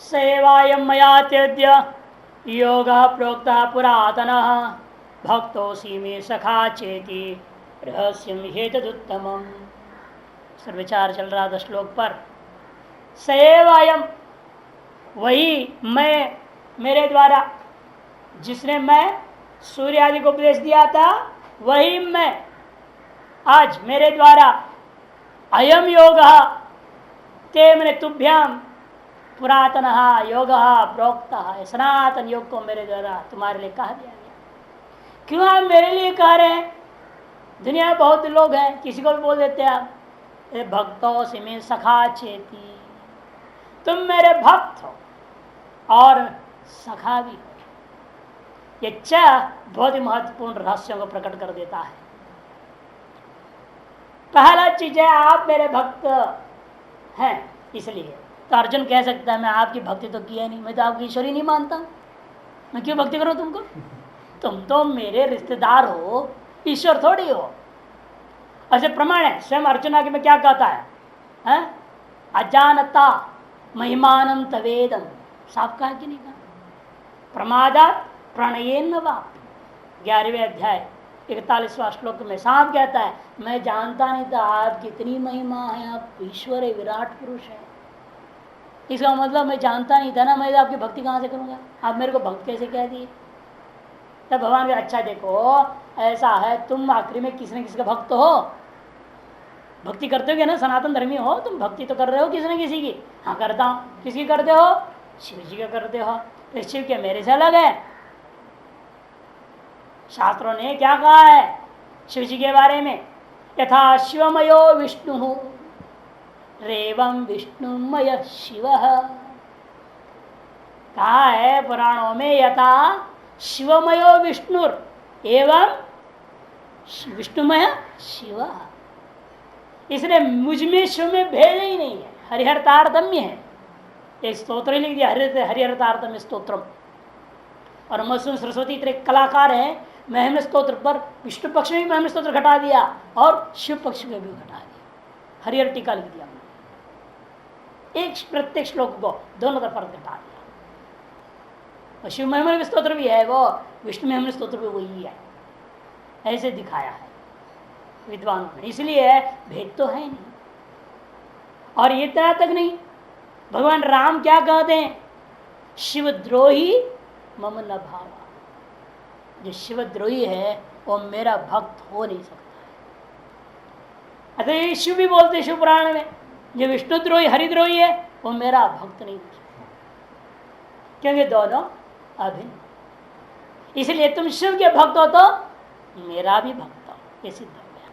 सेवायं मया तेद्य योगः प्रोक्तः पुरातनः भक्तोऽसि मे सखा चेति रहस्यम हेतदुत्तमम्। सर विचार चल रहा था श्लोक पर। सेवायम, वही मैं, मेरे द्वारा जिसने मैं सूर्य आदि को उपदेश दिया था वही मैं आज मेरे द्वारा अयम योग ते मैंने तुभ्याम पुरातन योग प्रोक्त, सनातन योग को मेरे द्वारा तुम्हारे लिए कहा दिया गया। क्यों आप मेरे लिए कह रहे हैं? दुनिया में बहुत लोग हैं, किसी को भी बोल देते हैं आप, भक्तों से में सखा चेती, तुम मेरे भक्त हो और सखा भी हो। ये बहुत ही महत्वपूर्ण रहस्यों को प्रकट कर देता है। पहला चीज है आप मेरे भक्त हैं, इसलिए तो अर्जुन कह सकता है मैं आपकी भक्ति तो किया नहीं, मैं तो आपकी ईश्वर ही नहीं मानता, मैं क्यों भक्ति करूं तुमको? तुम तो मेरे रिश्तेदार हो, ईश्वर थोड़ी हो। ऐसे प्रमाण है, स्वयं अर्जुन आगे में क्या कहता है? अजानता महिमानम तवेदम, साफ कहा कि नहीं कहा? प्रमादात प्रणयेन वाप, 11वें अध्याय 41वां श्लोक में साफ कहता है मैं जानता नहीं था आप कितनी महिमा है, आप ईश्वर है, विराट पुरुष है। इसका मतलब मैं जानता नहीं था ना, मैं आपकी भक्ति कहाँ से करूंगा? आप मेरे को भक्त कैसे कह दिए? तब भगवान का अच्छा देखो, ऐसा है तुम आखिरी में किसी न किसी का भक्त हो, भक्ति करते हो ना, सनातन धर्मी हो तुम, भक्ति तो कर रहे हो किसी न किसी की। हाँ करता हूँ। किसकी करते हो? शिव जी का करते हो। तो शिव क्या मेरे से अलग है? शास्त्रों ने क्या कहा है शिव जी के बारे में? यथा शिवमयो विष्णु रेवम विष्णुमय शिव, कहा है पुराणों में, यथा शिवमयो विष्णु एवं विष्णुमय शिव। इसलिए मुझ में शिव में भेद ही नहीं है, हरिहर तारतम्य है। एक स्तोत्र ही लिख दिया, हरिहर तारतम्य स्तोत्रम। और मसू सरस्वती इतने कलाकार हैं, महिम स्तोत्र पर विष्णु पक्ष में भी महिम स्तोत्र घटा दिया और शिव पक्ष में भी घटा दिया, हरिहर टीका लिख दिया, एक प्रत्येक श्लोक को दोनों तरफ घटा दिया। और शिव महिम स्तोत्र भी है वो, विष्णु महिम स्तोत्र भी वही है, ऐसे दिखाया है विद्वानों ने। इसलिए भेद तो है नहीं। और इतना तक नहीं, भगवान राम क्या कहते हैं? शिवद्रोही मम न भावा, जो शिवद्रोही है वो मेरा भक्त हो नहीं सकता है। अतः ये शिव भी बोलते शिव पुराण में, जो विष्णुद्रोही हरिद्रोही है वो मेरा भक्त नहीं हो सकता, क्योंकि दोनों अभिन्न। इसलिए तुम शिव के भक्त हो तो मेरा भी भक्त हो, ये सिद्ध हो गया।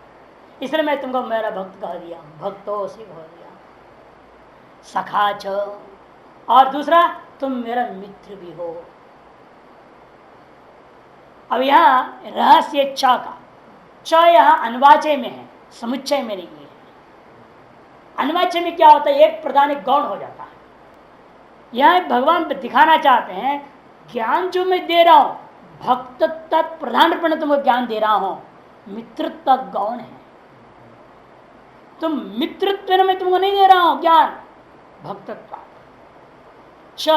इसलिए मैं तुमको मेरा भक्त कह दिया, भक्तों से कह दिया, सखा च, और दूसरा तुम मेरा मित्र भी हो। अब यहां रहस्य च का, च यहां अनवाच्य में है, समुच्चय में नहीं है। अनवाच्य में क्या होता है? एक प्रधान एक गौण हो जाता है। यहां भगवान दिखाना चाहते हैं ज्ञान जो मैं दे रहा हूं, भक्त तत् प्रधान रूप में तुमको ज्ञान दे रहा हूं, मित्रत्व गौण है। तुम मित्रत्व में तुमको नहीं दे रहा हूं ज्ञान, भक्तत्व। च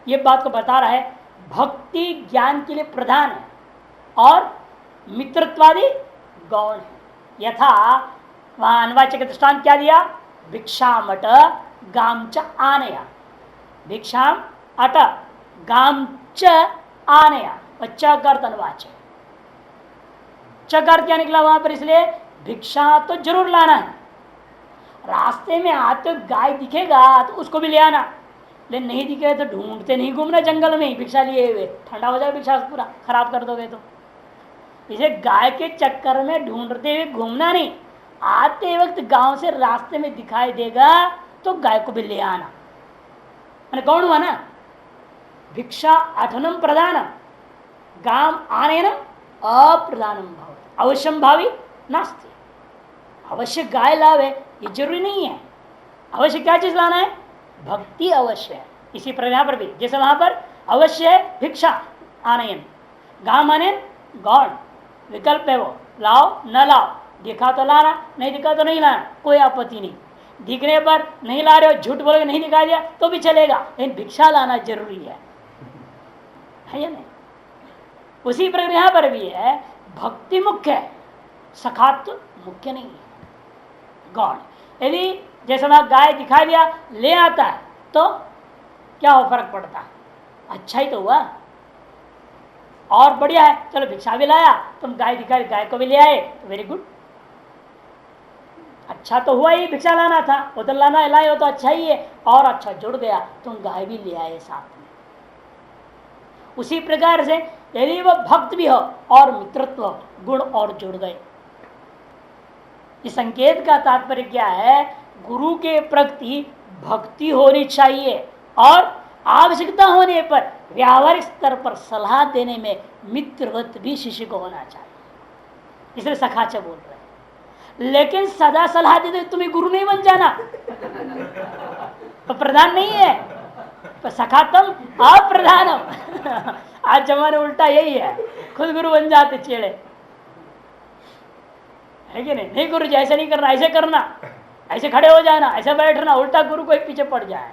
ये बात को बता रहा है भक्ति ज्ञान के लिए प्रधान है और मित्रत्वादि गौण है। यथा वहां अनवाच्य का दृष्टांत क्या दिया? भिक्षाम अट गाम च आनया, भिक्षाम अट गाम च आनया, च कर्त अनवाच्य, च कर्त क्या निकला वहां पर? इसलिए भिक्षा तो जरूर लाना है, रास्ते में आते गाय दिखेगा तो उसको भी ले आना, लेकिन नहीं दिखे तो ढूंढते नहीं घूमना जंगल में ही भिक्षा लिए हुए, ठंडा हो जाए भिक्षा पूरा खराब कर दोगे तो। इसे गाय के चक्कर में ढूंढते हुए घूमना नहीं, आते वक्त गांव से रास्ते में दिखाई देगा तो गाय को भी ले आना। मैंने कौन हुआ ना, भिक्षा अठनम प्रधान गाम आने न अप्रधानम भाव, अवश्यम भावी नास्ति। अवश्य गाय लावे ये जरूरी नहीं है, अवश्य क्या चीज लाना है? भक्ति अवश्य है। इसी प्रकार पर भी जैसे वहां पर अवश्य है भिक्षा आनयन, गाम आनयन गौण, विकल्प है वो, लाओ न लाओ, दिखा तो लाना, नहीं दिखा तो नहीं लाना, कोई आपत्ति नहीं। दिखने पर नहीं ला रहे हो, झूठ बोल के नहीं दिखा दिया तो भी चलेगा, लेकिन भिक्षा लाना जरूरी है या नहीं? उसी प्रकार यहां पर भी है, भक्ति मुख्य है, सखात्व मुख्य नहीं है, गौण। यदि जैसे मैं गाय दिखा दिया ले आता है तो क्या हो, फर्क पड़ता है? अच्छा ही तो हुआ, और बढ़िया है, चलो भिक्षा भी लाया, तुम गाय दिखा, गाय को भी ले आए तो वेरी गुड, अच्छा तो हुआ ही, भिक्षा लाना था उधर लाना लाए हो तो अच्छा ही है, और अच्छा जुड़ गया, तुम गाय भी ले आए साथ में। उसी प्रकार से यदि वह भक्त भी हो और मित्रत्व गुण और जुड़ गए। इस संकेत का तात्पर्य क्या है? गुरु के प्रति भक्ति होनी चाहिए और आवश्यकता होने पर व्यावहारिक स्तर पर सलाह देने में मित्रवत भी शिष्य को होना चाहिए। इसलिए सखाचा बोल रहे हैं। लेकिन सदा सलाह देते तुम्हें गुरु नहीं बन जाना, तो प्रधान नहीं है, तो सखातम अप्रधानम। आज जमाने उल्टा यही है, खुद गुरु बन जाते चेड़े, है कि नहीं? नहीं गुरु जी ऐसे नहीं करना, ऐसे करना, ऐसे खड़े हो जाना, ऐसे बैठना, उल्टा गुरु को पीछे पड़ जाए।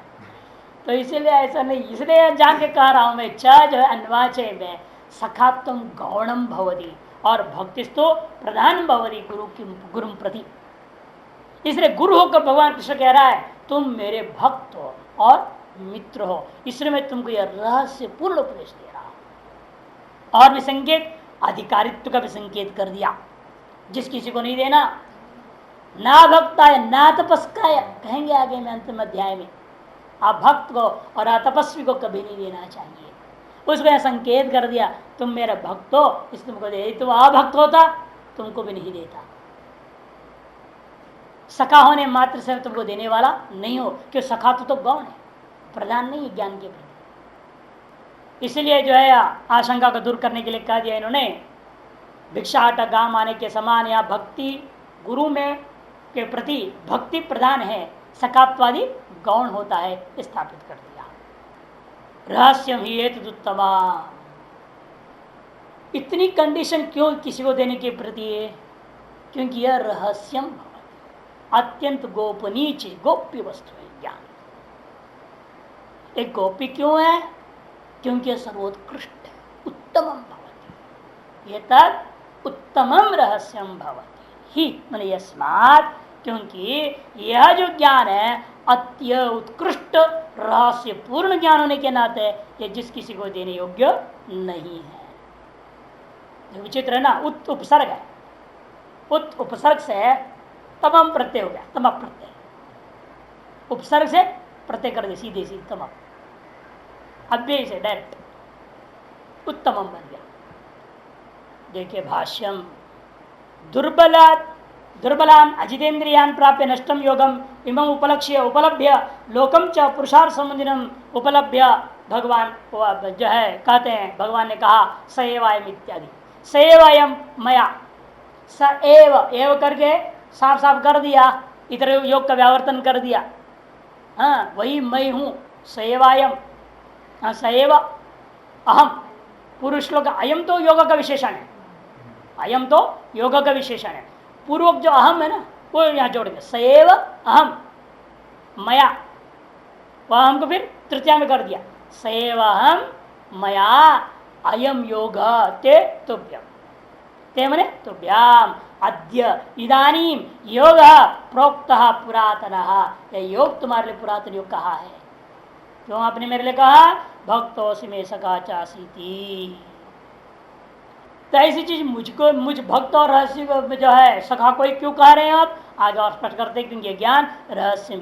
तो इसीलिए ऐसा नहीं, इसलिए जान के कह रहा हूं मैं, च जो है अन्वाचय में सखात्म गौणम भवति और भक्तिस्तो प्रधान भवति गुरु की गुरु प्रति। इसलिए गुरु होकर भगवान कृष्ण कह रहा है तुम मेरे भक्त हो और मित्र हो, इसलिए मैं तुमको यह रहस्य पूर्ण उपदेश दे रहा हूं। और भी संकेत, अधिकारित्व का भी संकेत कर दिया, जिस किसी को नहीं देना, ना भक्ताय ना तपस्काय, कहेंगे आगे में अंतिम अध्याय में, आप भक्त को और तपस्वी को कभी नहीं देना चाहिए। उसको यह संकेत कर दिया तुम मेरा भक्त हो इसलिए तुमको दे, तुम अभक्त होता तुमको भी नहीं देता, सखा होने मात्र से तुमको देने वाला नहीं हो, क्यों सखा तो गौण है, प्रधान नहीं है ज्ञान के प्रति। इसलिए जो है आशंका को दूर करने के लिए कह दिया इन्होंने, भिक्षाटक गांव आने के समान या भक्ति गुरु में के प्रति भक्ति प्रधान है, सकात्वादी गौण होता है, स्थापित कर दिया। रहस्यम ही एतदुत्तमा, इतनी कंडीशन क्यों किसी को देने के प्रति है? क्योंकि यह रहस्यम अत्यंत गोपनीय चीज, गोप्य वस्तु है ज्ञान। एक गोप्य क्यों है? क्योंकि यह सर्वोत्कृष्ट है, उत्तमम भवति, ये तद उत्तमम रहस्यम भवति ही, माने यस्मात्, क्योंकि यह जो ज्ञान है अत्य उत्कृष्ट रहस्य पूर्ण ज्ञान होने के नाते ये जिस किसी को देने योग्य नहीं है। विचित्र है ना, उत उपसर्ग है, उत उपसर्ग से तमम प्रत्यय हो गया, तम प्रत्यय, उपसर्ग से प्रत्यय कर दे सीधे सीधे तम, अव्यय से डायरेक्ट उत्तमम बन गया। देखिए भाष्यम, दुर्बलान अजितेन्द्रियान प्राप्य नष्टम योगम इमं उपलक्ष्य उपलभ्य लोकम च पुरुषार्थ संबंधिनम उपलभ्य, भगवान जो है कहते हैं, भगवान ने कहा स एवं इत्यादि, स एवं मया, स एव करके साफ साफ कर दिया, इतर योग का व्यावर्तन कर दिया, हाँ वही मैं हूँ, स एवं, स एव अहम, पुरुष लोग, अयम तो योग का विशेषण है, अयम तो योग का विशेषण है, पूर्वक जो अहम है ना वो यहाँ जोड़ दिया, सएव अहम मया, वह हमको फिर तृतीया में कर दिया, सएव अहम मया अयम योग ते तुभ्यम, ते मने तुभ्याम अद्य इदानीम योग प्रोक्त पुरातन, यह योग तुम्हारे लिए पुरातन योग कहा है। क्यों आपने मेरे लिए कहा? भक्तोसि मे सखा चासीति, तो ऐसी चीज मुझको, मुझ भक्त और रहस्य जो है सखा को क्यों कह रहे हैं आप? आगे और स्पष्ट करते हैं, क्योंकि ज्ञान रहस्य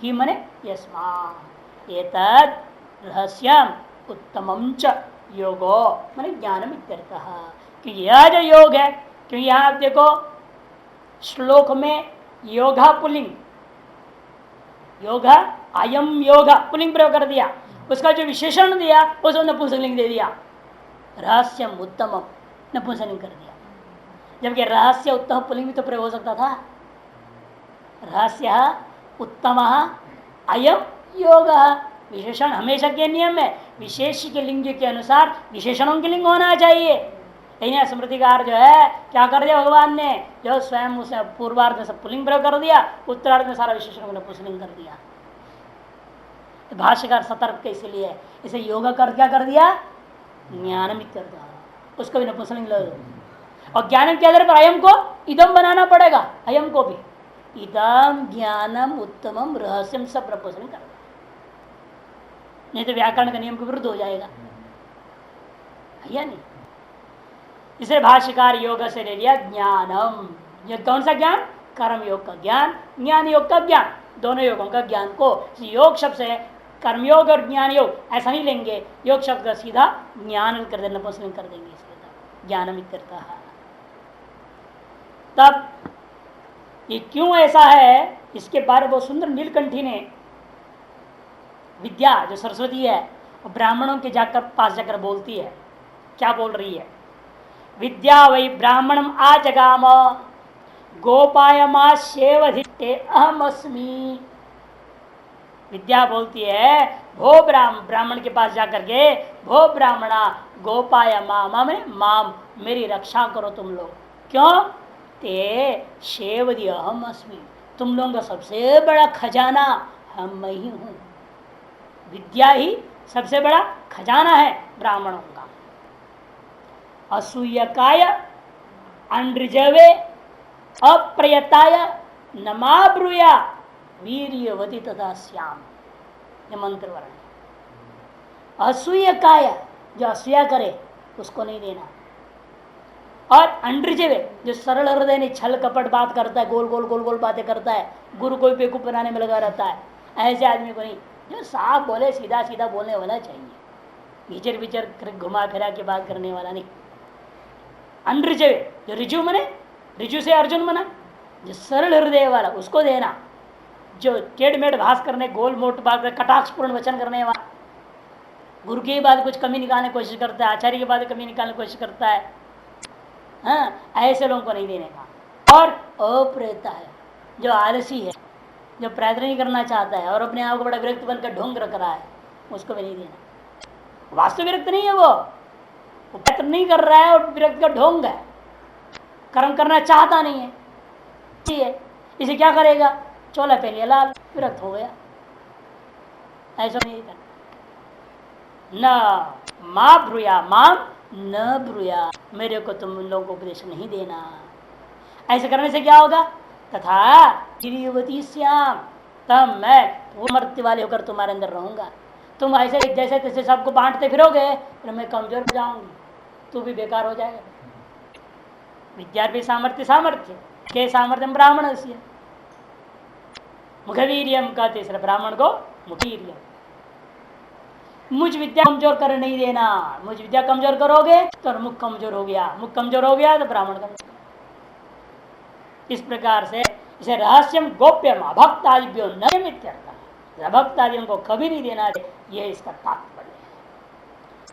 ही मने यस्मात् एतद् रहस्यम उत्तमम च योगो मने ज्ञानम इत्यर्थः, कि यह जो योग है, क्योंकि यहाँ आप देखो श्लोक में योगा पुलिंग, योगा अयम योगा पुलिंग प्रयोग कर दिया, उसका जो विशेषण दिया उसको नपुंसकलिंग दे दिया, रहस्यम उत्तमम नपुंसकलिंग कर दिया, जबकि रहस्य उत्तम पुलिंग भी तो प्रयोग हो सकता था। रहस्य उत्तम अयम योग, विशेषण हमेशा के नियम है, विशेष के लिंग के अनुसार विशेषणों के लिंग होना चाहिए, कहीं स्मृतिकार जो है क्या कर दिया भगवान ने, जो स्वयं उसे पूर्वार्ध में सब पुलिंग प्रयोग कर दिया, उत्तरार्ध में सारा विशेषण पुष्लिंग कर दिया। तो भाष्यकार सतर्क इसलिए इसे योग कर क्या कर दिया, ज्ञानम कर दिया, उसको भी नपुंसकलिंग ले दो। और ज्ञानम के आधार पर अयम को इदम बनाना पड़ेगा, अयम को भी इदम ज्ञानम उत्तमम रहस्यम सब नपुंसकलिंग कर, नहीं तो व्याकरण के नियम के विरुद्ध हो जाएगा, या नहीं। इसे भाष्यकार योग से ले लिया ज्ञानम, ये कौन सा ज्ञान, कर्म योग का ज्ञान, ज्ञान योग का ज्ञान, दोनों योगों का ज्ञान को योग शब्द से कर्मयोग और ज्ञान योग ऐसा नहीं लेंगे, योग शब्द का सीधा ज्ञान कर देना पसंद कर देंगे, इसलिए ज्ञानम करता है। तब ये क्यों ऐसा है, इसके बारे में बहुत सुंदर नीलकंठी ने विद्या जो सरस्वती है वो ब्राह्मणों के जाकर पास जाकर बोलती है, क्या बोल रही है, विद्या वै ब्राह्मणम आजगाम गोपायमा शेवधिष्ठे अहम अस्मि। विद्या बोलती है भो ब्राह्मण के पास जाकर के, भो ब्राह्मणा गोपाय मामा में माम, मेरी रक्षा करो तुम लोग, क्यों, ते शेवधि अहम अस्मि, तुम लोगों का सबसे बड़ा खजाना हम मैं ही हूं। विद्या ही सबसे बड़ा खजाना है ब्राह्मणों का। असूयकाय अंड्रजवे अप्रयताय नमाब्रुया वीर्यवती तथा श्याम, ये मंत्र वर्ण। असूयकाय जो असूया करे उसको नहीं देना, और अंड्रजवे जो सरल हृदय ने छल कपट बात करता है, गोल गोल गोल गोल बातें करता है, गुरु को बेवकूफ बनाने में लगा रहता है, ऐसे आदमी को नहीं, जो साफ बोले सीधा सीधा बोलने वाला चाहिए, विचर विचर घुमा फिरा के बात करने वाला नहीं। अंड्रजवे जो रिजु मने, रिजु से अर्जुन मना, जो सरल हृदय वाला उसको देना, जो टेढ़मेढ़ भाष करने गोल मोट बात कटाक्षपूर्ण वचन करने वाला, गुरु की बात कुछ कमी निकालने की कोशिश करता है, आचार्य की बात कमी निकालने की कोशिश करता है, हाँ, ऐसे लोगों को नहीं देने का। और अप्रेता है जो आलसी है, जो प्रयत्न नहीं करना चाहता है और अपने आप को बड़ा विरक्त बनकर ढोंग रख रहा है, उसको भी नहीं देना। वास्तव विरक्त नहीं है, वो प्रयत्न नहीं कर रहा है और विरक्त का ढोंग है, कर्म करना चाहता नहीं है, इसे क्या करेगा, चोला पहले लाल, विरक्त हो गया, ऐसा नहीं करना। न मां ब्रुया माम न ब्रुया, मेरे को तुम लोगों को उपदेश नहीं देना। ऐसे करने से क्या होगा, तथा गिरिवती श्याम, तब मैं पूर्णमर्त्य वाले होकर तुम्हारे अंदर रहूंगा। तुम ऐसे जैसे तैसे सबको बांटते फिरोगे फिर मैं कमजोर हो जाऊंगी, तू भी बेकार हो जाएगा। विद्यार्थी सामर्थ्य सामर्थ्य के सामर्थ्य ब्राह्मण से मुखवीर्यम कहते सिर्फ ब्राह्मण को मुखवीर्यम। मुझ विद्या कमजोर कर नहीं देना, मुझ विद्या कमजोर करोगे तो मुख कमजोर हो गया, मुख कमजोर हो गया तो ब्राह्मण कमजोर। इस प्रकार से इसे रहस्यम गोप्यम अभक्त आदिभ्यो न भक्त आदियों को कभी नहीं देना, यह इसका तात्पर्य है।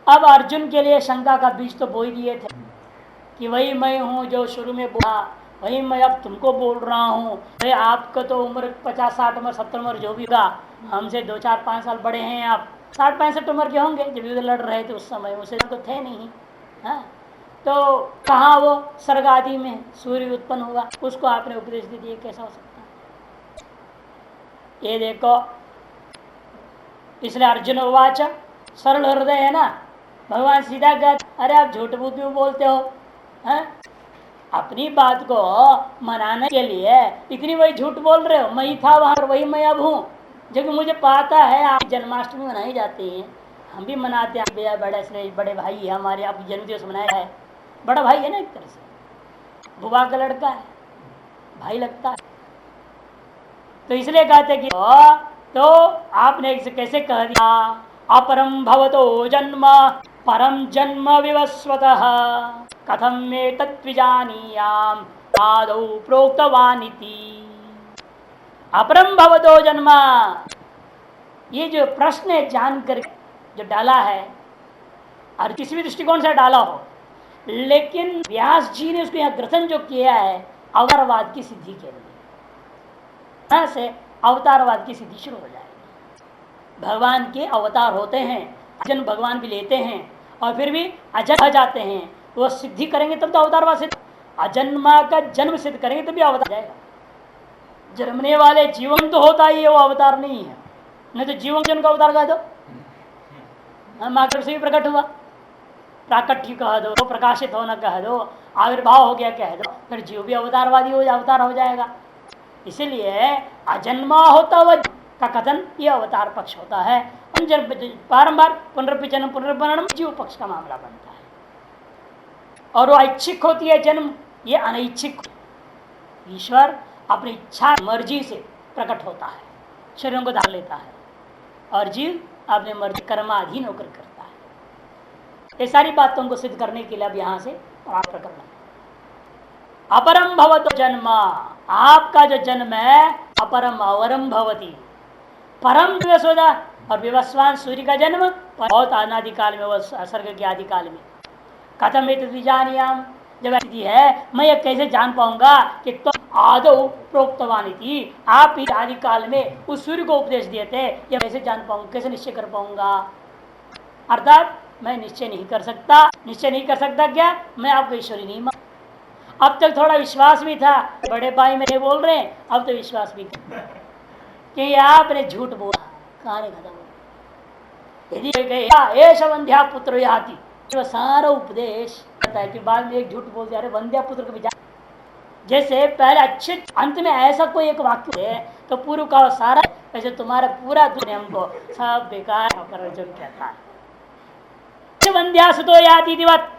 अब अर्जुन के लिए शंका का बीज तो बो ही दिए थे कि वही मैं हूं जो शुरू में बोला, वही मैं अब तुमको बोल रहा हूँ। अरे आपका तो उम्र 50-60 उम्र 70 उम्र जो भी होगा, हमसे 2-4-5 साल बड़े हैं, आप 60-65 उम्र के होंगे जब युद्ध लड़ रहे थे उस समय, उसे तो थे नहीं, हाँ, तो कहाँ वो स्वर्ग आदि में सूर्य उत्पन्न हुआ, उसको आपने उपदेश दे दिए, कैसा हो सकता है। ये देखो, इसलिए अर्जुन उवाच, सरल हृदय है ना, भगवान सीधा कहते अरे आप झूठ मूठ क्यों बोलते हो, है? अपनी बात को मनाने के लिए इतनी वही झूठ बोल रहे हो, मैं ही था वहां वही मैं अब हूँ, जबकि मुझे पता है आप जन्माष्टमी मनाई जाती है, हम भी मनाते हैं, बड़े भाई है हमारे, आपकी जन्मदिवस मनाया है, बड़ा भाई है ना एक तरह से, बुआ का लड़का है, भाई लगता है, तो इसलिए कहते कि तो आपने कैसे कह दिया, अपरम भवतो जन्म परम जन्म विवस्वतः कथम में तत्विजानीयाम आदौ प्रोक्तवानिति। अपरम भवतो जन्म, ये जो प्रश्न है जानकर जो डाला है, और किसी भी दृष्टिकोण से डाला हो, लेकिन व्यास जी ने उसको यहाँ ग्रथन जो किया है अवतारवाद की सिद्धि के लिए, यहाँ से अवतारवाद की सिद्धि शुरू हो जाएगी। भगवान के अवतार होते हैं, जन्म भगवान भी लेते हैं और फिर भी अजर जाते हैं, वो सिद्धि करेंगे तब तो अवतार सिद्ध, अजन्मा का जन्म सिद्ध करेंगे तभी अवतार जाएगा। जन्मने वाले जीवन तो होता ही है, वो अवतार नहीं है। नहीं तो जीवन जन का अवतार कह दो, माँ से भी प्रकट हुआ, प्राकट्य कह दो, प्रकाशित होना कह दो, आविर्भाव हो गया कह दो, फिर जीव भी अवतारवादी हो अवतार हो जाएगा। इसीलिए अजन्मा होता हुआ का कथन यह अवतार पक्ष होता है। बारंबार पुनर्पि जन्म पुनर्परण जीव पक्ष का मामला बनता है। और वो ऐच्छिक होती है जन्म, ये अनैच्छिक। ईश्वर अपनी इच्छा मर्जी से प्रकट होता है, शरीरों को धार लेता है, और जीव अपने मर्जी कर्माधीन होकर करता है। ये सारी बातों को सिद्ध करने के लिए अब यहां से प्राप्त करना। अपरम भवतो जन्म, आपका जो जन्म है अपरम अवरम भवती, परम विवस्वता, और विवस्वान सूर्य का जन्म बहुत अनादिकाल में, वह सर्ग के आदिकाल में। कथम जानियाम, जब ऐसी है मैं ये कैसे जान पाऊंगा कि तुम आदौ प्रोक्तवानी थी, आप ही आदिकाल में उस सूर्य को उपदेश दिए थे, ये कैसे जान पाऊंगा, कैसे निश्चय कर पाऊंगा। अर्थात मैं निश्चय नहीं कर सकता। निश्चय नहीं कर सकता क्या, मैं आपको ईश्वरी नहीं मान। अब तक थोड़ा विश्वास भी था, बड़े भाई मेरे बोल रहे हैं, अब तो विश्वास भी कि आपने झूठ बोला, कहानी खत्म हो। यदि ऐसा वंध्या पुत्र याति, जो सारा उपदेश है कि बाद में एक झूठ बोल दिया, अरे वंध्या पुत्र को विचार, जैसे पहले अच्छे अंत में ऐसा कोई एक वाक्य है तो पूर्व का सारा, वैसे तुम्हारा पूरा दुनिया हमको सब बेकार कर अर्जुन कहता है। वंध्या सुतो याति दिवत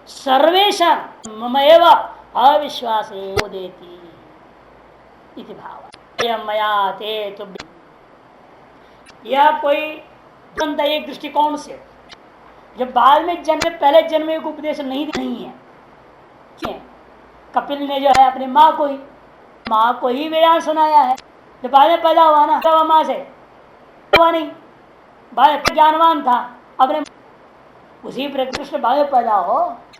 सर्वेशा ममएव अविश्वास देती इति भाव मया ते तो। यह कोई एक दृष्टिकोण से, जब बाद में जन्म पहले जन्म एक उपदेश नहीं है। कपिल ने जो है अपनी माँ को ही वेदांत सुनाया है। जब बाद में पैदा हुआ ना, तब माँ से हुआ नहीं, बाद में ज्ञानवान था, अपने उसी कृष्ण बाद में पैदा हो,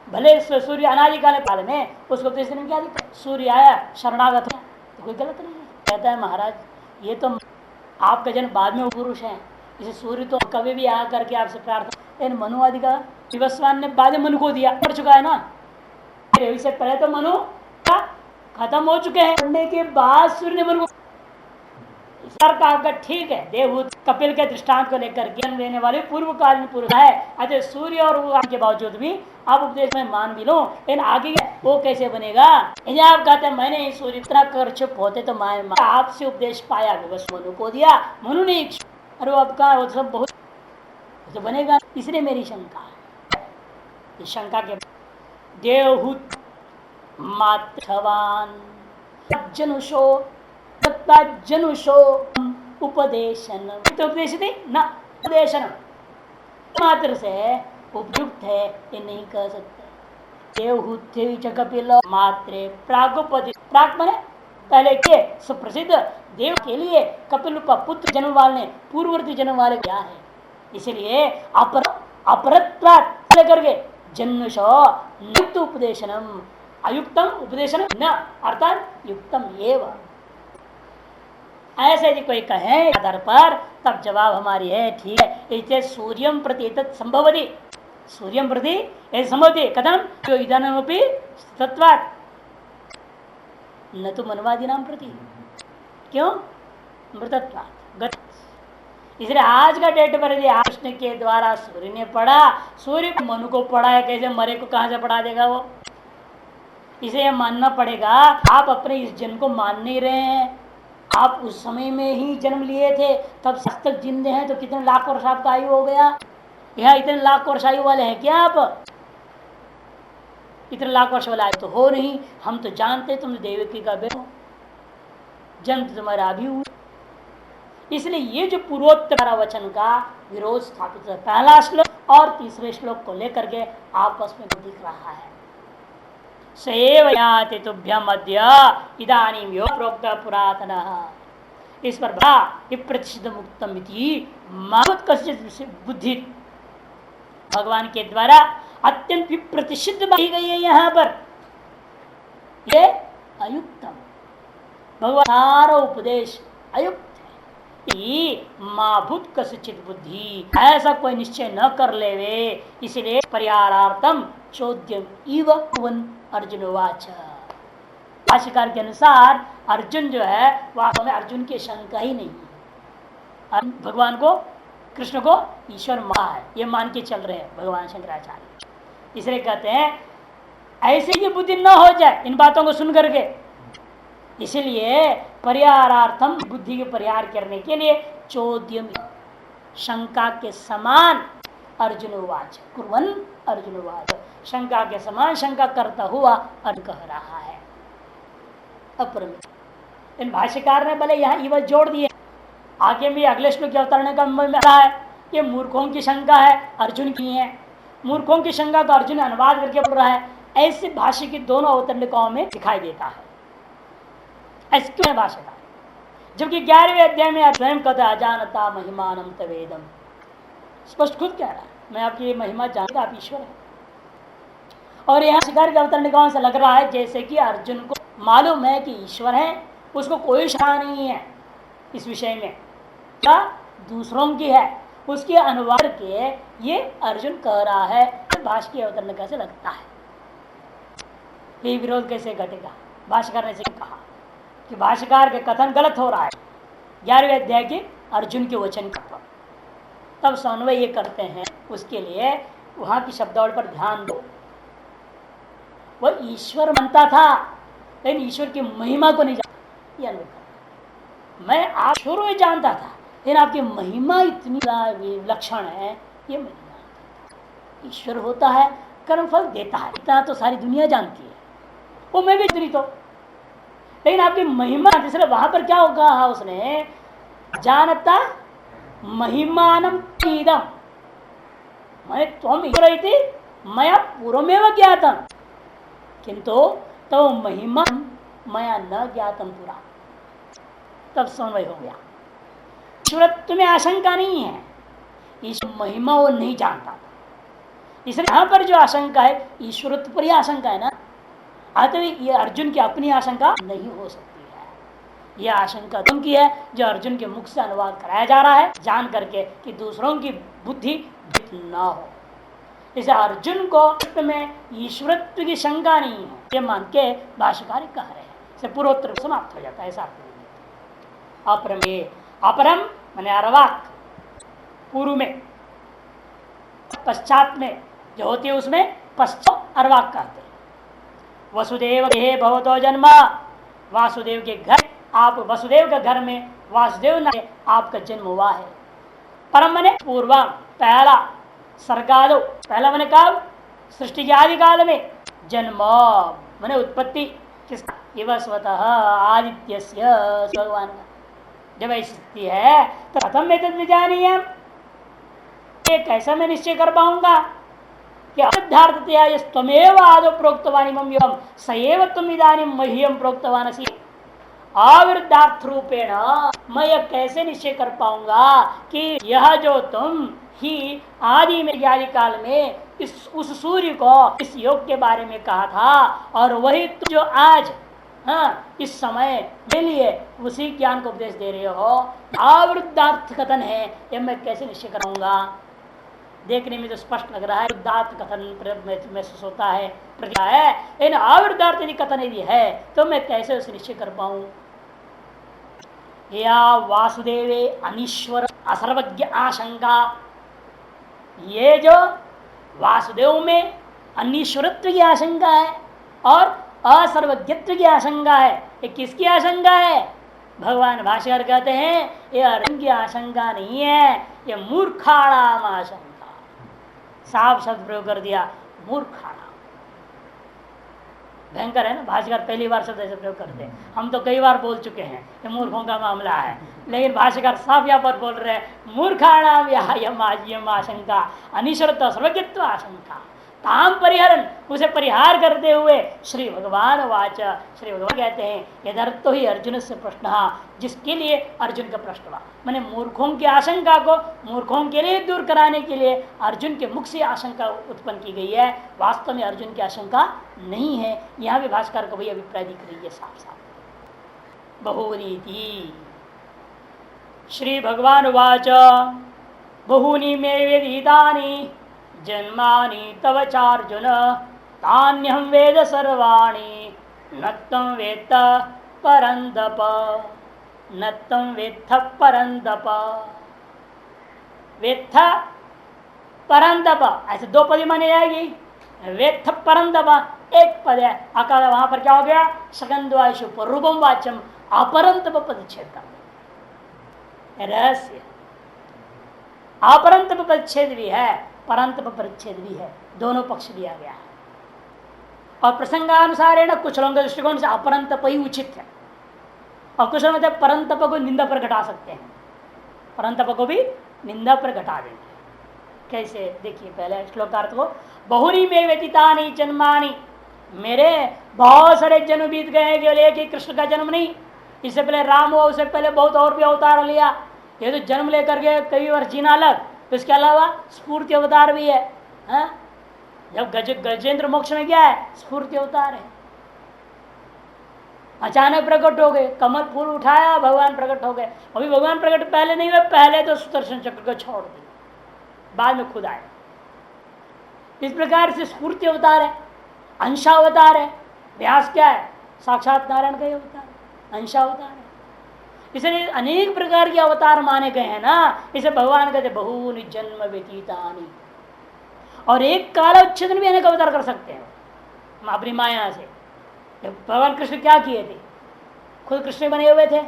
भले सूर्य अनादिकाल काल में उसको उपदेश ने क्या दिया, सूर्य आया शरणागत है, तो कोई गलत नहीं है। कहता है महाराज ये तो आपका जन्म बाद में पुरुष है, इसे सूर्य तो कभी भी आ करके आपसे प्रार्थना, लेकिन मनु आदि का विवस्वान ने बाद में मनु को दिया, पढ़ चुका है ना, इससे पहले तो मनु खत्म हो चुके हैं, पढ़ने के बाद सूर्य ने मनु को का आपका ठीक है। देवहूत कपिल के दृष्टांत को लेकर ज्ञान देने वाले पूर्वकालीन पुरुष है। अच्छा सूर्य और के बावजूद भी आप उपदेश में मान भी लो, लेकिन आगे वो कैसे बनेगा। यदि आप कहते हैं मैंने सूर्य इतना कर चुप होते तो मैं आपसे उपदेश पाया, बस मनु को दिया, मनु ने अरे वो आपका वो सब बहुत तो बनेगा। इसलिए मेरी शंका है, इस शंका के देवहूत मातृवान जनुषो जनुषो उपदेशन, उपदेश न उपदेशन मात्र से उपयुक्त है ये नहीं कह सकते। देवहूत कपिल मात्रे प्रागुपति, प्राग माने पहले के सुप्रसिद्ध देव के लिए कपिल का पुत्र जन्म वाले पूर्ववर्ती जन्म वाले क्या है, इसलिए अपरत्वात् करके जन्मशो युक्त उपदेशनम, अयुक्तम उपदेशनम न, अर्थात युक्तम एव। ऐसे यदि कोई कहे आधार पर, तब जवाब हमारी है ठीक है। इसे सूर्यम प्रति संभवती, सूर्यम प्रति संभवती कथम जो इदानीमपि तत्वात् न तो मनवादी नाम प्रति, क्यों मृतत्वात् गत। इसलिए आज का डेट पर यदि कृष्ण के द्वारा सूर्य ने पढ़ा, सूर्य मनु को पढ़ा है, कैसे मरे को कहां से पढ़ा देगा वो। इसे मानना पड़ेगा, आप अपने इस जन्म को मान नहीं रहे हैं। आप उस समय में ही जन्म लिए थे, तब तक जिंदे हैं, तो कितने लाख वर्ष आपका आयु हो गया। यहाँ इतने लाख वर्ष आयु वाले हैं क्या आप? इतने लाख वर्ष वाला आयु तो हो नहीं। हम तो जानते तुम देवकी का बेटा, जन्म तुम्हारा अभी हुआ। इसलिए ये जो पूर्वोत्तर वचन का विरोध स्थापित है, पहला श्लोक और तीसरे श्लोक को लेकर के आपस में दिख रहा है। सएव याति तुभ्यम अद्य इदानीं यो प्रोक्त पुरातनः। इस पर विप्रतिषिद्ध मुक्तम इति महत् कश्चित् बुद्धि भगवान के द्वारा अत्यंत विप्रतिषिद्ध बनी गई है। यहाँ पर ये अयुक्तम, भगवान सारा उपदेश अयुक्त है। माभूत कश्चित् बुद्धि, ऐसा कोई निश्चय न कर लेवे, इसलिए परिहारार्थम चोद्यम इव अर्जुन वाच। भाष्यकार के अनुसार अर्जुन जो है वास्तव में अर्जुन की शंका ही नहीं है। भगवान को, कृष्ण को ईश्वर मां है ये मान के चल रहे हैं भगवान शंकराचार्य। इसलिए कहते हैं ऐसे की बुद्धि न हो जाए इन बातों को सुन करके, इसलिए परिहारार्थम बुद्धि के परिहार करने के लिए चोद्यम शंका के समान अर्जुनवाच कुर्वन् अर्जुनवाच, शंका के समान शंका करता हुआ अर्जुन कह रहा है। अपरम इन भाष्यकार ने भले यहाँ इव जोड़ दिए, आगे भी अगले श्लोक के अवतरण का में रहा है ये मूर्खों की शंका है अर्जुन की है। मूर्खों की शंका को अर्जुन अनुवाद करके पढ़ रहा है, ऐसे भाष्य की दोनों अवतरणिकाओं में दिखाई देता है। ऐसे क्यों भाष्यकार, जबकि 11वें अध्याय में स्वयं कहता अजानता महिमानम तवेदम, स्पष्ट खुद कह रहा है मैं आपकी महिमा जानता, आप ईश्वर है। और यहाँ शिकार के अवतरणिकाओं से लग रहा है जैसे कि अर्जुन को मालूम है कि ईश्वर है, उसको कोई शंका नहीं है इस विषय में, क्या दूसरों की है, उसके अनुवाद के ये अर्जुन कह रहा है। भाष्य की अवतरणिका से लगता है ये विरोध कैसे घटेगा। भाष्यकार ने से कहा कि भाष्यकार के कथन गलत हो रहा है 11वें अध्याय के अर्जुन के वचन का, तब समन्वय ये करते हैं। उसके लिए वहां की शब्दावली पर ध्यान दो। वह ईश्वर मानता था लेकिन ईश्वर की महिमा को नहीं जानता, ये अनुभव। मैं आप शुरू में जानता था लेकिन आपकी महिमा इतनी लक्षण है ये मैं नहीं जानता। ईश्वर होता है, कर्मफल देता है, इतना तो सारी दुनिया जानती है, वो मैं भी तो, लेकिन आपकी महिमा, इसलिए वहां पर क्या कहा उसने, जानता महिमानम ईदम, मैं तुम ईश्वर थी मैं पूर्वमेव ज्ञातम किंतु तो महिमा मया न ज्ञातम पूरा। तब समन्वय हो गया। ईश्वरत्व में आशंका नहीं है, ईश्वर महिमा वो नहीं जानता था, इसलिए यहां पर जो आशंका है ईश्वरत्व पर ही आशंका है ना, अतः ये अर्जुन की अपनी आशंका नहीं हो सकती है। यह आशंका तुम की है जो अर्जुन के मुख से अनुवाद कराया जा रहा है जान करके कि दूसरों की बुद्धि न हो। इसे अर्जुन को में ईश्वरत्व की शंका नहीं है ये मान के भाष्यकार कह रहे हैं। इसे पूर्वोत्तर समाप्त हो जाता है। ऐसा अपरमे, अपरम माने अर्वाक, पूर्व में, पश्चात में जो होती है उसमें पश्चात अर्वाक कहते हैं। वसुदेव के भवतो जन्म, वासुदेव के घर, आप वसुदेव के घर में वासुदेव ने आपका जन्म हुआ है। परम मने पूर्व, पहला, सर्गादो, पहला मने कब, सृष्टि के आदि काल में, जन्म मने उत्पत्ति किसका, इव स्वतः आदित्यस्य, भगवान का। जब ऐसी स्थिति है तो कथम में तद विजानीय, कैसा मैं निश्चय कर पाऊंगा कि अर्थार्थतया यस्तमेव आदौ प्रोक्तवान इमं एवं सएव तुम इदानीं मह्यं प्रोक्तवान असि। अविरुद्धार्थ रूपेण मैं यह कैसे निश्चय कर पाऊंगा कि यह जो तुम ही आदि में आदि काल में उस सूर्य को इस योग के बारे में कहा था और वही तुम जो आज इस समय के लिए उसी ज्ञान को उपदेश दे रहे हो, अविरुद्धार्थ कथन है यह मैं कैसे निश्चय कराऊंगा। देखने में तो स्पष्ट लग रहा है विरुद्धार्थ कथन महसूस होता है, प्रतिभा है, लेकिन अविरुद्धार्थ यदि कथन यदि है तो मैं कैसे उसे निश्चय कर पाऊं। या वासुदेवे अनीश्वर असर्वज्ञ आशंका, ये जो वासुदेव में अनीश्वरत्व की आशंका है और असर्वज्ञत्व की आशंका है, ये किसकी आशंका है। भगवान भाष्यकार कहते हैं ये अर्जुन की आशंका नहीं है, ये मूर्खाणाम आशंका। साफ शब्द प्रयोग कर दिया, मूर्खाणाम। भयंकर है ना, भाष्यकार पहली बार शब्द ऐसे प्रयोग करते हैं। हम तो कई बार बोल चुके हैं ये मूर्खों का मामला है, लेकिन भाष्यकार साफ यहाँ पर बोल रहे हैं मूर्खाणाम यम आशंका अनिश्वरत्व सर्वज्ञत्व आशंका ताम परिहरण, उसे परिहार करते हुए श्री भगवान वाच, श्री भगवान कहते हैं यदर्थो ही अर्जुन से प्रश्न, जिसके लिए अर्जुन का प्रश्न हुआ, मैंने मूर्खों की आशंका को मूर्खों के लिए दूर कराने के लिए अर्जुन के मुख से आशंका उत्पन्न की गई है। वास्तव में अर्जुन की आशंका नहीं है। यहाँ भी भाष्कर को भी अभिप्राय दिख रही है साफ साफ। बहुनीति श्री भगवान वाच, बहूनि मे वेदितानि जन्मानि तव चार्जुन तान्यहं वेद सर्वाणि न त्वं वेत्त परंदप, न त्वं वेत्थ परंदप। वेत्थ परंदप ऐसे दो पदी मानी जाएगी। वेत्थ परंदप एक पद है, अकाल वहां पर क्या हो गया? सकंदवायु रूपम वाच्यम अपरंतप परिच्छेद का रहस्य। अपरंतप परिच्छेद भी है, परंतप परिच्छेद भी है, दोनों पक्ष दिया गया है। और प्रसंगानुसार है ना, कुछ लोगों के दृष्टिकोण से अपरंतप ही उचित है और कुछ लोग परंतप को निंदा पर घटा सकते हैं। परंतप को भी निंदा पर घटा देंगे। कैसे? देखिए पहले श्लोकार्थ को, बहुरी में व्यतीतानि जन्मानि, मेरे बहुत सारे जन्म बीत गए, केवल एक ही कृष्ण का जन्म नहीं, इससे पहले राम हुआ, उससे पहले बहुत और भी अवतार लिया। ये तो जन्म लेकर के कई वर्ष जीना अलग, तो इसके अलावा स्फूर्ति अवतार भी है, हा? जब गजेंद्र मोक्ष में क्या है? स्फूर्ति अवतार है। अचानक प्रकट हो गए, कमल फूल उठाया, भगवान प्रकट हो गए। अभी भगवान प्रकट पहले नहीं हुए, पहले तो सुदर्शन चक्र को छोड़ दिया, बाद में खुद आए। इस प्रकार से स्फूर्ति अवतार है, अंशावतार है। व्यास क्या है? साक्षात नारायण का ही अवतार है, अंशावतार है। इसलिए अनेक प्रकार के अवतार माने गए हैं ना। इसे भगवान कहते बहुनि जन्म व्यतीतानि, और एक कालोच्छेदन भी अनेक अवतार कर सकते हैं हम अपनी माया से। भगवान कृष्ण क्या किए थे? खुद कृष्ण बने हुए थे,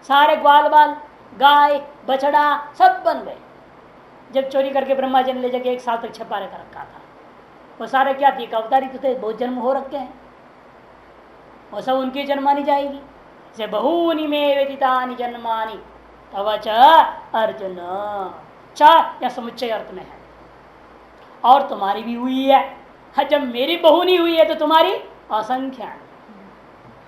सारे ग्वाल बाल गाय बछड़ा सब बन गए। जब चोरी करके ब्रह्मा जी ने ले जाके एक साल तक छपा रखा था, वो सारे क्या थी? अवतारी तो थे, बहुत जन्म हो रखे हैं, वो सब उनकी जन्म मानी जाएगी। से बहुनी में व्यतीतानि जन्मानि तव च अर्जुन, च या समुच्चय अर्थ में है, और तुम्हारी भी हुई है। जब मेरी बहु नहीं हुई है तो तुम्हारी असंख्या।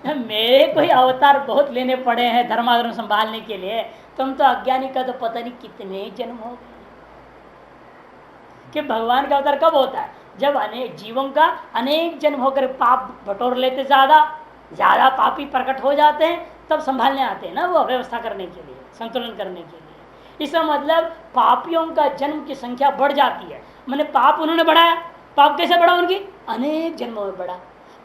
मेरे कोई अवतार बहुत लेने पड़े हैं धर्माधर्म संभालने के लिए, तुम तो अज्ञानी का तो पता नहीं कितने जन्म हो गए। कि भगवान का अवतार कब होता है? जब अनेक जीवों का अनेक जन्म होकर पाप बटोर लेते, ज्यादा पापी प्रकट हो जाते हैं, तब संभालने आते हैं ना, वो व्यवस्था करने के लिए, संतुलन करने के लिए। इसका मतलब पापियों का जन्म की संख्या बढ़ जाती है। मैंने पाप उन्होंने बढ़ाया, पाप कैसे बढ़ा? उनकी अनेक जन्मों में बढ़ा।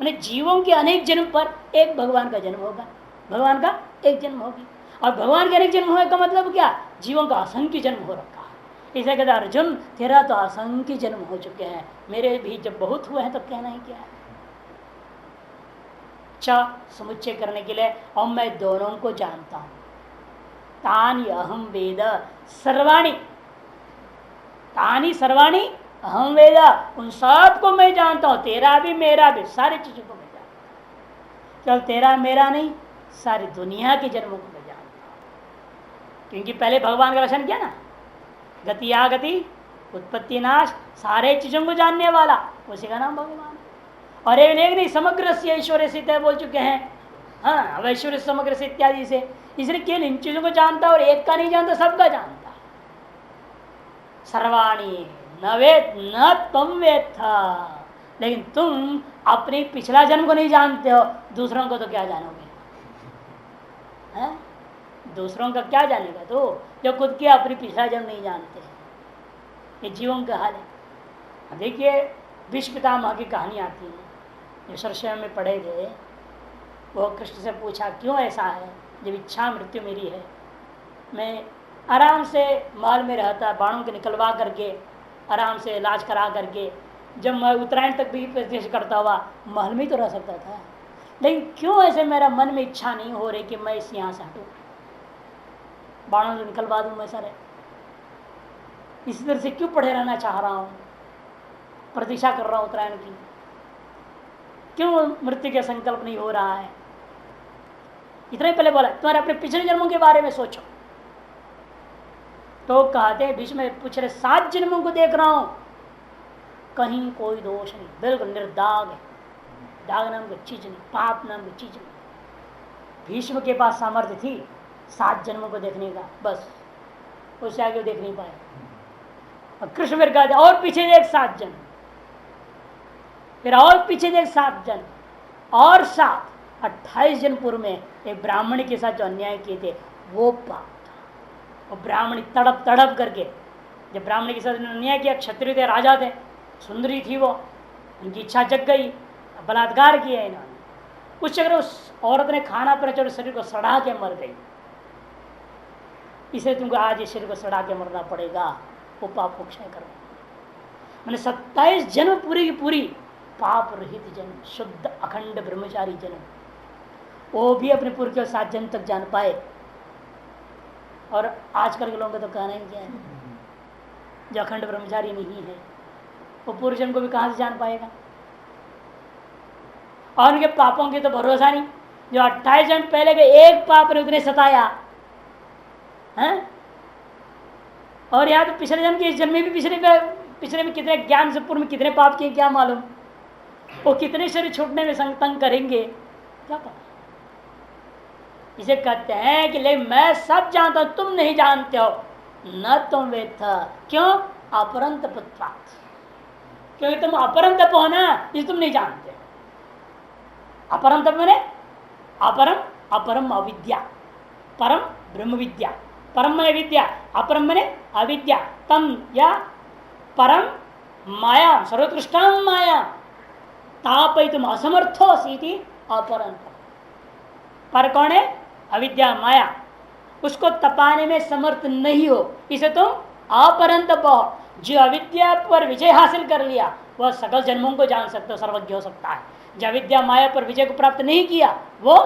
मैंने जीवों के अनेक जन्म पर एक भगवान का जन्म होगा, भगवान का एक जन्म होगी। और भगवान के अनेक जन्म होने का मतलब क्या? जीवों का असंख्य जन्म हो रखा है। इसे कहते अर्जुन तेरा तो असंख्य जन्म हो चुके हैं, मेरे भी जब बहुत हुए हैं तब कहना ही क्या है। समुच्चय करने के लिए, और मैं दोनों को जानता हूं। तानि अहम वेद सर्वाणी, तानि सर्वाणी अहम वेद, उन सबको मैं जानता हूं। तेरा भी मेरा भी, सारी चीजों को मैं जानता हूं। चल तेरा मेरा नहीं, सारी दुनिया के जन्मों को मैं जानता हूं। क्योंकि पहले भगवान का लक्षण क्या ना, गति आगति उत्पत्ति नाश, सारे चीजों को जानने वाला, उसी का नाम भगवान। और एक नहीं, समग्र से ऐश्वर्य से बोल चुके हैं, हाँ ऐश्वर्य समग्र से इत्यादि से। इसलिए केवल इन चीजों को जानता और एक का नहीं जानता, सबका जानता। सर्वाणी न वेद न तुम वेद था, लेकिन तुम अपने पिछला जन्म को नहीं जानते हो, दूसरों को तो क्या जानोगे? है? दूसरों का क्या जानेगा तो, जो खुद के अपनी पिछला जन्म नहीं जानते। ये जीवों का हाल है। देखिए विश्व पितामह की कहानी आती है, जो सरस्वती में पढ़े थे। वो कृष्ण से पूछा क्यों ऐसा है, जब इच्छा मृत्यु मेरी है, मैं आराम से महल में रहता, बाणों के निकलवा करके आराम से इलाज करा करके, जब मैं उत्तरायण तक भी प्रदेश करता हुआ महल में ही तो रह सकता था। लेकिन क्यों ऐसे मेरा मन में इच्छा नहीं हो रही कि मैं इस यहाँ से हटूँ, बाणों से निकलवा दूँ मैं सारे, इसी तरह से क्यों पढ़े रहना चाह रहा हूँ, प्रतीक्षा कर रहा हूँ उत्तरायण की, क्यों मृत्यु का संकल्प नहीं हो रहा है। इतना ही पहले बोला, तुम्हारे अपने पिछले जन्मों के बारे में सोचो। तो कहते बीच में पूछ रहे 7 जन्मों को देख रहा हूं, कहीं कोई दोष नहीं, बिल्कुल निर्दाग है, दाग नाम की चीज नहीं, पाप नाम की चीज नहीं। भीष्म के पास सामर्थ्य थी 7 जन्मों को देखने का, बस उससे आगे देख नहीं पाए। और कृष्ण फिर कहते और पीछे देख 7 जन्म, फिर और पीछे देख 7 जन्म, और 7 28 जन्म पूर्व में एक ब्राह्मण के साथ जो अन्याय किए थे वो पाप था। वो ब्राह्मण तड़प तड़प करके जब ब्राह्मण के साथ अन्याय किया, क्षत्रिय थे, राजा थे, सुंदरी थी वो, उनकी इच्छा जग गई, बलात्कार किया इन्होंने। उस चक्कर उस औरत ने खाना पर चढ़ शरीर को सड़ा के मर गई। इसे तुमको आज इस शरीर को सड़ा के मरना पड़ेगा, वो पाप को क्षय करो। मैंने 27 जन्म पूरी की पूरी पाप रहित जन्म, शुद्ध अखंड ब्रह्मचारी जन्म, वो भी अपने पुरखों 7 जन्म तक जान पाए। और आजकल के लोगों का तो कहना ही क्या है, जो अखंड ब्रह्मचारी नहीं है वो पूर्व जन्म को भी कहाँ से जान पाएगा। और उनके पापों की तो भरोसा नहीं, जो 28 जन्म पहले के एक पाप ने उतने सताया है। और यहाँ तो पिछले जन्म के, इस जन्म में भी पिछले में कितने ज्ञान से पूर्व में कितने पाप किए क्या मालूम, वो कितने शरीर छूटने में संतंग करेंगे क्या पता। इसे कहते हैं कि ले मैं सब जानता हूं, तुम नहीं जानते हो, न तुम वेत्था। क्यों? अपरंत पुत्रात्, क्योंकि तुम अपरंत हो ना, इसे तुम नहीं जानते। अपरंत मैंने अपरम, अपरम अविद्या, परम ब्रह्म विद्या, परम मैंने विद्या, अपरम मैंने अविद्या, तम या परम माया, सर्वोत्कृष्टम माया तापई तुम असमर्थो सीति अपरंत। पर कौन है? अविद्या माया, उसको तपाने में समर्थ नहीं हो, इसे तुम अपरंत पाओ। जो अविद्या पर विजय हासिल कर लिया वह सकल जन्मों को जान सकता, सर्वज्ञ हो सकता है। जो अविद्या माया पर विजय को प्राप्त नहीं किया वो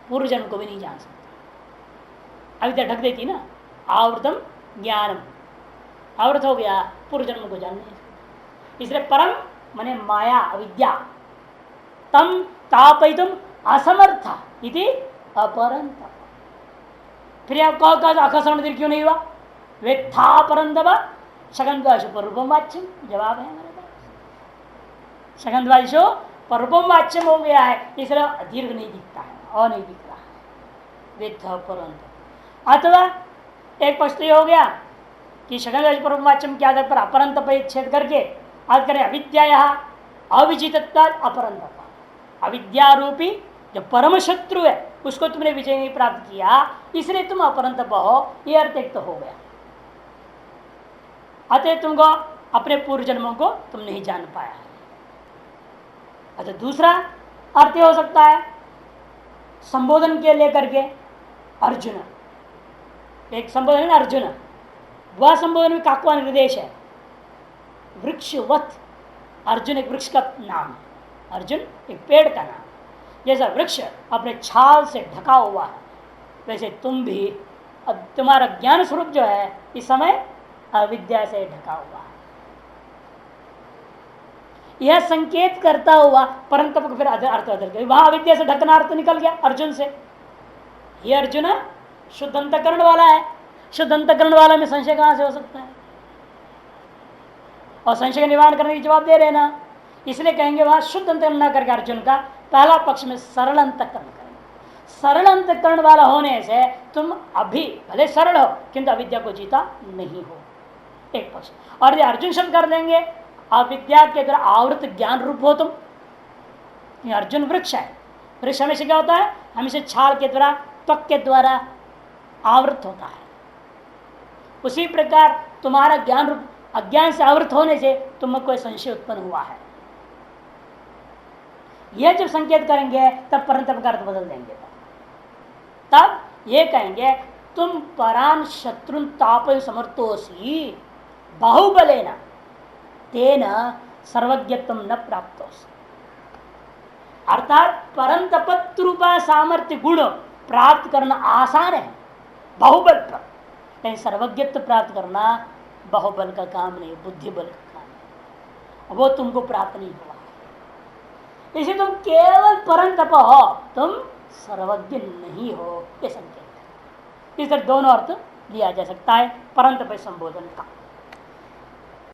पूर्व जन्म को भी नहीं जान सकता। अविद्या ढक देती ना, आवृतम ज्ञानम, आवृत हो गया, पूर्व जन्म को जान नहीं सकता। इसलिए परम माने माया अविद्या, तम तापयितुम असमर्थ इति अपरंत। फिर आप कहो आकाशवाणी क्यों नहीं हुआ? वेत्था परंतवा शकंदवाशु परूपम वाच्यम, जवाब है हमारे पास। शकंदवाशु परूपम वाच्यम हो गया है, इसलिए दीर्घ नहीं दिखता है और नहीं दिख रहा है वेत्था परंत। अथवा एक पक्ष तो हो गया कि शकंदवाशु परूपम वाच्यम के आधार पर अपरंत परिच्छेद करके आज करें अविद्या अविजितत्व अपरंत, अविद्या रूपी जो परम शत्रु है उसको तुमने विजय नहीं प्राप्त किया, इसलिए तुम अपरंत बहो, ये अर्थ एक तो हो गया। अतः तुमको अपने पूर्व जन्मों को तुम नहीं जान पाया। अतः दूसरा अर्थ हो सकता है संबोधन के लेकर के अर्जुन, एक संबोधन है ना अर्जुन, वह संबोधन में काकवा निर्देश है। वृक्षवत, अर्जुन एक वृक्ष का नाम है, अर्जुन एक पेड़ का नाम। जैसा वृक्ष अपने छाल से ढका हुआ है वैसे तुम भी, अब तुम्हारा ज्ञान स्वरूप जो है इस समय अविद्या से ढका हुआ है। यह संकेत करता हुआ परंतु फिर अर्थ बदल गया, वहां अविद्या से ढकना अर्थ निकल गया अर्जुन से। यह अर्जुन शुद्ध अंतकरण वाला है, शुद्ध अंतकरण वाला में संशय कहां से हो सकता है? और संशय का निवारण करने की जवाब दे रहे ना, इसलिए कहेंगे वहां शुद्ध अंतकरण न करके अर्जुन का पहला पक्ष में सरल अंतकरण करेंगे। सरल अंतकरण वाला होने से तुम अभी भले सरल हो किंतु अविद्या को जीता नहीं हो, एक पक्ष। और यदि अर्जुन शब्द कर देंगे अविद्या के द्वारा आवृत ज्ञान रूप हो तुम। अर्जुन वृक्ष है, वृक्ष हमेशा क्या होता है? हमेशा छाल के द्वारा, त्वक के द्वारा आवृत होता है। उसी प्रकार तुम्हारा ज्ञान रूप अज्ञान से आवृत होने से तुम्हें कोई संशय उत्पन्न हुआ है। यह जब संकेत करेंगे तब परंतप का अर्थ बदल देंगे। तब ये कहेंगे तुम परान शत्रु ताप समर्थोसी बाहुबलेन तेन सर्वज्ञत्वं न प्राप्तोसी। अर्थात परंतपत्व रूपा सामर्थ्य गुण प्राप्त करना आसान है बाहुबल पर, लेकिन सर्वज्ञत्व प्राप्त करना बाहुबल का काम नहीं, बुद्धि बल का काम है। वो तुमको प्राप्त नहीं हुआ, इसे तुम केवल परंतप हो, तुम सर्वज्ञ नहीं हो, ये संकेत है। इस तरह दोनों अर्थ लिया जा सकता है परंतप संबोधन का।